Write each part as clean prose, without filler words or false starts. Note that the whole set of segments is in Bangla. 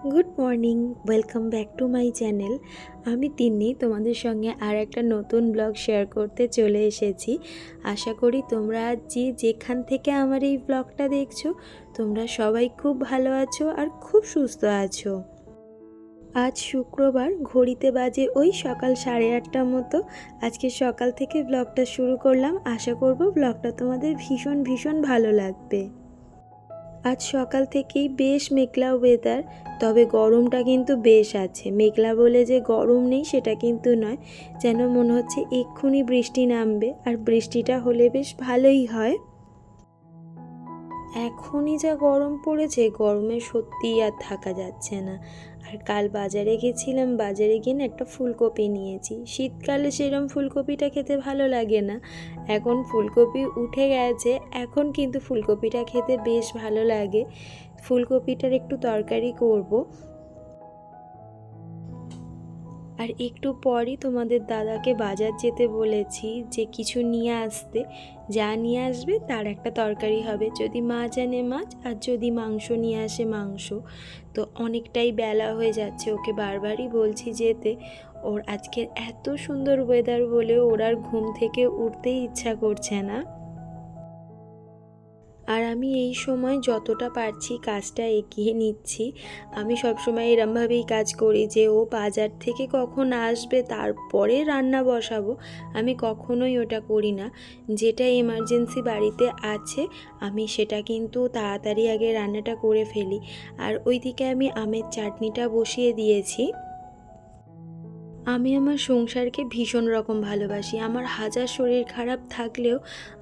Good morning, welcome back to my channel. আমি তিন্নি তোমাদের সঙ্গে আর একটা নতুন ব্লগ শেয়ার করতে চলে এসেছি। আশা করি তোমরা যে যেখান থেকে আমার এই ব্লগটা দেখছো তোমরা সবাই খুব ভালো আছো আর খুব সুস্থ আছো। আজ শুক্রবার, ঘড়িতে বাজে ওই সকাল 8:30টার মতো। আজকে সকাল থেকে ব্লগটা শুরু করলাম। আশা করব ব্লগটা তোমাদের ভীষণ ভীষণ ভালো লাগবে। আজ সকাল থেকেই বেশ মেঘলা ওয়েদার, তবে গরমটা কিন্তু বেশ আছে। মেঘলা বলে যে গরম নেই সেটা কিন্তু নয়, যেন মনে হচ্ছে এক্ষুনি বৃষ্টি নামবে, আর বৃষ্টিটা হলে বেশ ভালোই হয়। এখনই যা গরম পড়েছে, গরমে সত্যিই আর থাকা যাচ্ছে না। আর কাল বাজারে গেছিলাম, বাজারে গিয়ে না একটা ফুলকপি নিয়েছি। শীতকালে সেরকম ফুলকপিটা খেতে ভালো লাগে না, এখন ফুলকপি উঠে গেছে, এখন কিন্তু ফুলকপিটা খেতে বেশ ভালো লাগে। ফুলকপিটার একটু তরকারি করব। আর একটু পরই তোমাদের দাদাকে বাজার যেতে বলেছি যে কিছু নিয়ে আসতে। যা নিয়ে আসবে তার একটা তরকারি হবে, যদি মাছ আনে মাছ, আর যদি মাংস নিয়ে আসে মাংস। তো অনেকটাই বেলা হয়ে যাচ্ছে, ওকে বারবারই বলছি যেতে। ওর আজকে এত সুন্দর ওয়েদার বলে ওর আর ঘুম থেকে উঠতেই ইচ্ছা করছে না। আর আমি এই সময় যতটা পারছি কাজটা এগিয়ে নিচ্ছি। আমি সবসময় এরমভাবেই কাজ করি যে ও বাজার থেকে কখন আসবে তারপরে রান্না বসাবো, আমি কখনোই ওটা করি না। যেটা এমার্জেন্সি বাড়িতে আছে আমি সেটা কিন্তু তাড়াতাড়ি আগে রান্নাটা করে ফেলি। আর ওইদিকে আমি আমের চাটনিটা বসিয়ে দিয়েছি। আমি আমার সংসারকে ভীষণ রকম ভালোবাসি। আমার হাজার শরীর খারাপ থাকলেও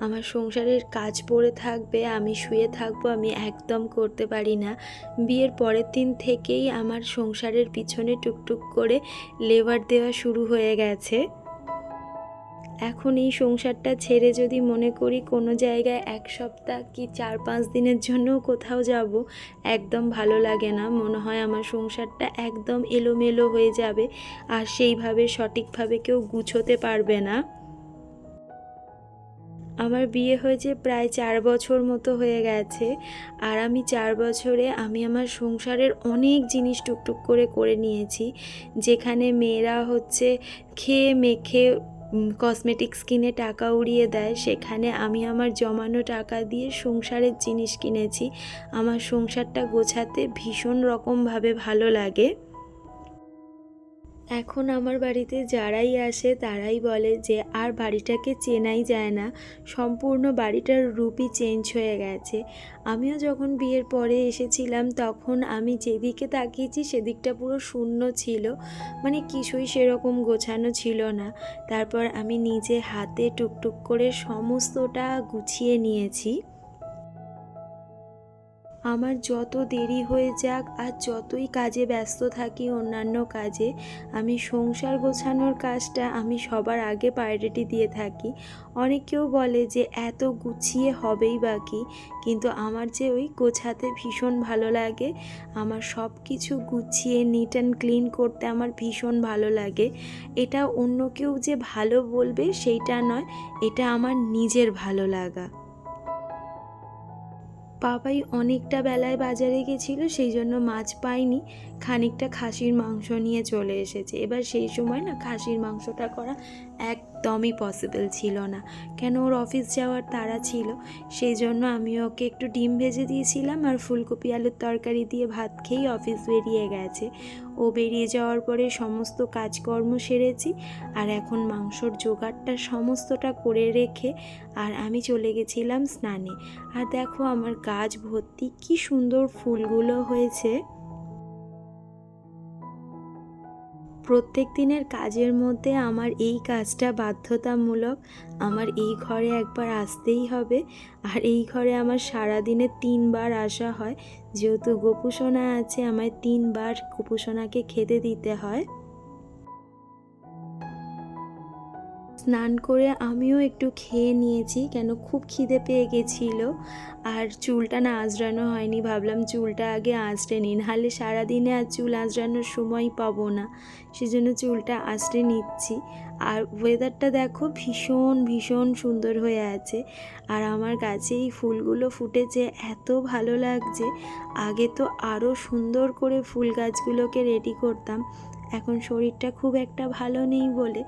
আমার সংসারের কাজ পড়ে থাকবে, আমি শুয়ে থাকবো, আমি একদম করতে পারি না। বিয়ের পরের দিন থেকেই আমার সংসারের পিছনে টুকটুক করে লেবার দেওয়া শুরু হয়ে গেছে। এখন এই সংসারটা ছেড়ে যদি মনে করি কোনো জায়গায় 1 সপ্তাহ কি 4-5 দিনের জন্যও কোথাও যাব, একদম ভালো লাগে না। মনে হয় আমার সংসারটা একদম এলোমেলো হয়ে যাবে, আর সেইভাবে সঠিকভাবে কেউ গুছোতে পারবে না। আমার বিয়ে হয়েছে প্রায় 4 বছর মতো হয়ে গেছে, আর আমি 4 বছরে আমি আমার সংসারের অনেক জিনিস টুকটুক করে করে নিয়েছি। যেখানে মেয়েরা হচ্ছে খেয়ে মেখে কসমেটিক্স কিনে টাকা উড়িয়ে দেয়, সেখানে আমি আমার জমানো টাকা দিয়ে সংসারের জিনিস কিনেছি। আমার সংসারটা গোছাতে ভীষণ রকমভাবে ভালো লাগে। এখন আমার বাড়িতে যারাই আসে তারাই বলে যে আর বাড়িটাকে চেনাই যায় না, সম্পূর্ণ বাড়িটার রূপই চেঞ্জ হয়ে গেছে। আমিও যখন বিয়ের পরে এসেছিলাম তখন আমি যেদিকে তাকিয়েছি সেদিকটা পুরো শূন্য ছিল, মানে কিছুই সেরকম গোছানো ছিল না। তারপর আমি নিজে হাতে টুকটুক করে সমস্তটা গুছিয়ে নিয়েছি। আমার যত দেরি হয়ে যাক আর যতই কাজে ব্যস্ত থাকি অন্যান্য কাজে, আমি সংসার গোছানোর কাজটা আমি সবার আগে প্রায়োরিটি দিয়ে থাকি। অনেকেও বলে যে এত গুছিয়ে হবেই বা কী, কিন্তু আমার যে ওই গোছাতে ভীষণ ভালো লাগে। আমার সব কিছু গুছিয়ে নিট অ্যান্ড ক্লিন করতে আমার ভীষণ ভালো লাগে। এটা অন্য কেউ যে ভালো বলবে সেইটা নয়, এটা আমার নিজের ভালো লাগা। বাবাই অনেকটা বেলায় বাজারে গেছিলো, সেই জন্য মাছ পাইনি, খানিকটা খাসির মাংস নিয়ে চলে এসেছে। এবার সেই সময় না খাসির মাংসটা করা একদমই পসিবল ছিল না, কেন ওর অফিস যাওয়ার তাড়া ছিল। সেই জন্য আমি ওকে একটু ডিম ভেজে দিয়েছিলাম আর ফুলকপি আলুর তরকারি দিয়ে ভাত খেয়েই অফিস বেরিয়ে গেছে। ও বেরিয়ে যাওয়ার পরে সমস্ত কাজকর্ম সেরেছি, আর এখন মাংসর জোগাড়টা সমস্তটা করে রেখে আর আমি চলে গেছিলাম স্নানে। আর দেখো আমার গাছ ভর্তি কি সুন্দর ফুলগুলো হয়েছে। প্রত্যেক দিনের কাজের মধ্যে আমার এই কাজটা বাধ্যতামূলক। আমার এই ঘরে একবার আসতেই হবে, আর এই ঘরে আমার সারাদিনে 3 বার আসা হয়। যেহেতু গোপুসোনা আছে, আমায় 3 বার গোপুসোনাকে খেতে দিতে হয়। স্নান করে আমিও একটু খেয়ে নিয়েছি, কেন খুব খিদে পেয়ে গেছিলো। আর চুলটা না আঁচড়ানো হয়নি, ভাবলাম চুলটা আগে আঁচড়ে নিই, নাহলে সারাদিনে আর চুল আঁচড়ানোর সময় পাবো না, সেজন্য চুলটা আঁচড়ে নিচ্ছি। আর ওয়েদারটা দেখো ভীষণ ভীষণ সুন্দর হয়ে আছে। আর আমার গাছে এই ফুলগুলো ফুটেছে, এত ভালো লাগছে। আগে তো আরও সুন্দর করে ফুল গাছগুলোকে রেডি করতাম, এখন শরীরটা খুব একটা ভালো নেই বলে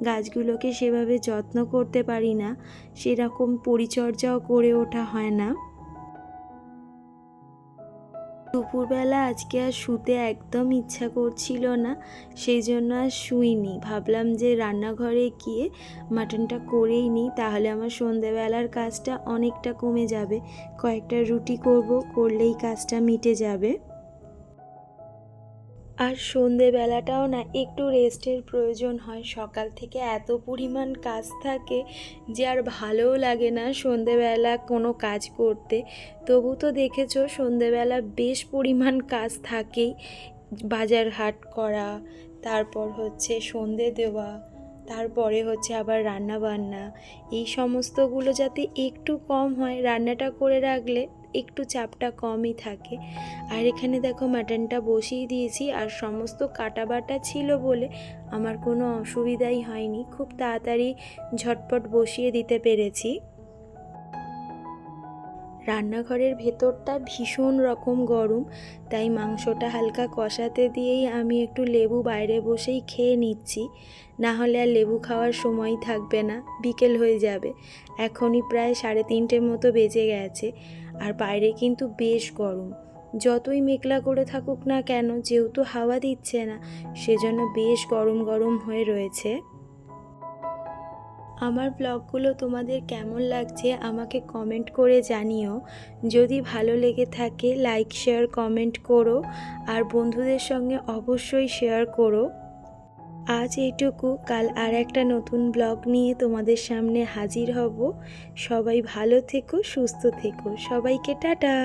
গাছগুলোকে সেভাবে যত্ন করতে পারি না, সেরকম পরিচর্যাও করে ওঠা হয় না। দুপুরবেলা আজকে আর শুতে একদম ইচ্ছা করছিল না, সেই জন্য আর শুইনি। ভাবলাম যে রান্নাঘরে গিয়ে মাটনটা করেই নিই, তাহলে আমার সন্ধেবেলার কাজটা অনেকটা কমে যাবে। কয়েকটা রুটি করলেই কাজটা মিটে যাবে। আর সন্ধেবেলাটাও না একটু রেস্টের প্রয়োজন হয়, সকাল থেকে এত পরিমাণ কাজ থাকে যে আর ভালোও লাগে না সন্ধেবেলা কোনো কাজ করতে। তবু তো দেখেছো সন্ধেবেলা বেশ পরিমাণ কাজ থাকেই, বাজার হাট করা, তারপর হচ্ছে সন্ধে দেওয়া, তারপরে হচ্ছে আবার রান্না বান্না। এই সমস্তগুলো যাতে একটু কম হয়, রান্নাটা করে রাখলে একটু চাপটা কমই থাকে। আর এখানে দেখো মাটনটা বসিয়ে দিয়েছি, আর সমস্ত কাটা বাটা ছিল বলে আমার কোনো অসুবিধাই হয়নি, খুব তাড়াতাড়ি ঝটপট বসিয়ে দিতে পেরেছি। রান্নাঘরের ভেতরটা ভীষণ রকম গরম, তাই মাংসটা হালকা কষাতে দিয়েই আমি একটু লেবু বাইরে বসেই খেয়ে নিচ্ছি, না হলে আর লেবু খাওয়ার সময় থাকবে না, বিকেল হয়ে যাবে। এখনই প্রায় 3:30 মতো বেজে গেছে, আর বাইরে কিন্তু বেশ গরম। যতই মেঘলা করে থাকুক না কেন, যেহেতু হাওয়া দিচ্ছে না, সেজন্য বেশ গরম গরম হয়ে রয়েছে। আমার ব্লগগুলো তোমাদের কেমন লাগছে আমাকে কমেন্ট করে জানিও। যদি ভালো লেগে থাকে লাইক শেয়ার কমেন্ট করো, আর বন্ধুদের সঙ্গে অবশ্যই শেয়ার করো। আজ এইটুকু, কাল আর একটা নতুন ব্লগ নিয়ে তোমাদের সামনে হাজির হব। সবাই ভালো থেকো, সুস্থ থেকো, সবাইকে টাটা।